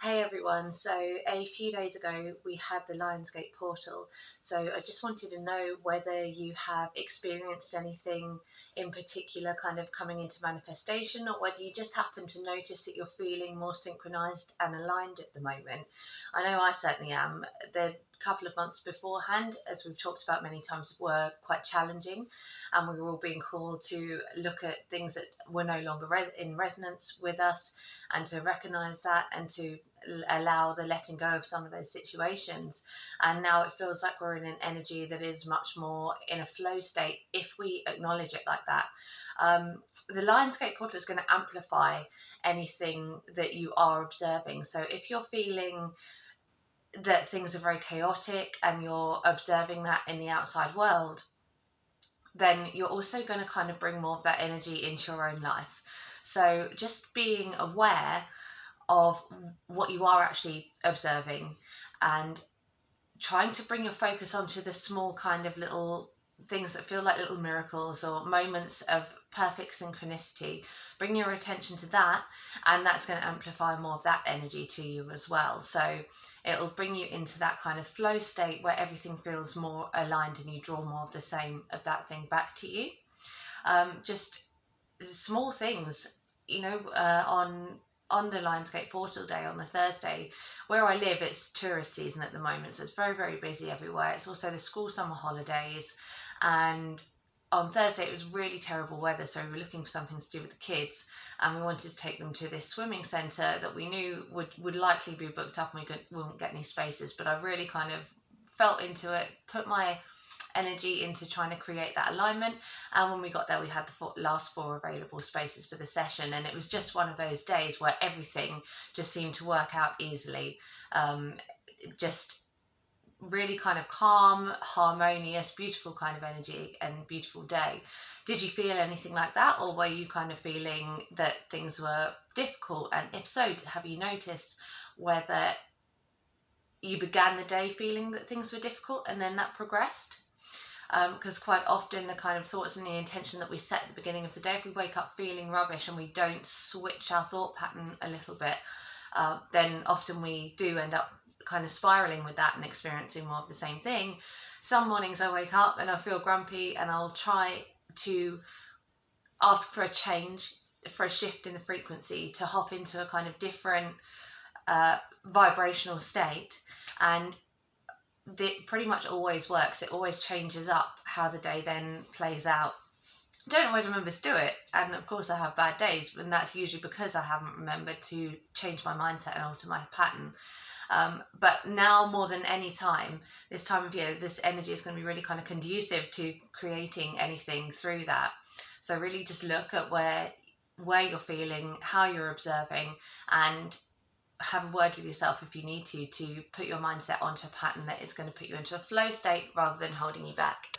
Hey everyone, so a few days ago we had the Lionsgate portal. So I just wanted to know whether you have experienced anything in particular kind of coming into manifestation, or whether you just happen to notice that you're feeling more synchronized and aligned at the moment. I know I certainly am. The couple of months beforehand, as we've talked about many times, were quite challenging, and we were all being called to look at things that were no longer in resonance with us, and to recognize that, and to allow the letting go of some of those situations. And now it feels like we're in an energy that is much more in a flow state if we acknowledge it like that. The Lionsgate portal is going to amplify anything that you are observing. So if you're feeling that things are very chaotic and you're observing that in the outside world, then you're also going to kind of bring more of that energy into your own life. So just being aware of what you are actually observing, and trying to bring your focus onto the small kind of little things that feel like little miracles or moments of perfect synchronicity. Bring your attention to that, and that's going to amplify more of that energy to you as well. So it'll bring you into that kind of flow state where everything feels more aligned and you draw more of the same of that thing back to you. Just small things, on the Lionsgate Portal Day on the Thursday. Where I live, it's tourist season at the moment, so it's very, very busy everywhere. It's also the school summer holidays, and on Thursday it was really terrible weather, so we were looking for something to do with the kids, and we wanted to take them to this swimming centre that we knew would likely be booked up and we wouldn't get any spaces. But I really kind of felt into it, put my energy into trying to create that alignment. And when we got there, we had the last four available spaces for the session, and it was just one of those days where everything just seemed to work out easily. Just really kind of calm, harmonious, beautiful kind of energy and beautiful day. Did you feel anything like that, or were you kind of feeling that things were difficult? And if so, have you noticed whether you began the day feeling that things were difficult and then that progressed? Because quite often the kind of thoughts and the intention that we set at the beginning of the day, if we wake up feeling rubbish and we don't switch our thought pattern a little bit, then often we do end up kind of spiraling with that and experiencing more of the same thing. Some mornings I wake up and I feel grumpy, and I'll try to ask for a change, for a shift in the frequency, to hop into a kind of different vibrational state, and it pretty much always works. It always changes up how the day then plays out. I don't always remember to do it, and of course I have bad days, and that's usually because I haven't remembered to change my mindset and alter my pattern. But now more than any time, this time of year, this energy is going to be really kind of conducive to creating anything through that. So really just look at where you're feeling, how you're observing, and have a word with yourself if you need to put your mindset onto a pattern that is going to put you into a flow state rather than holding you back.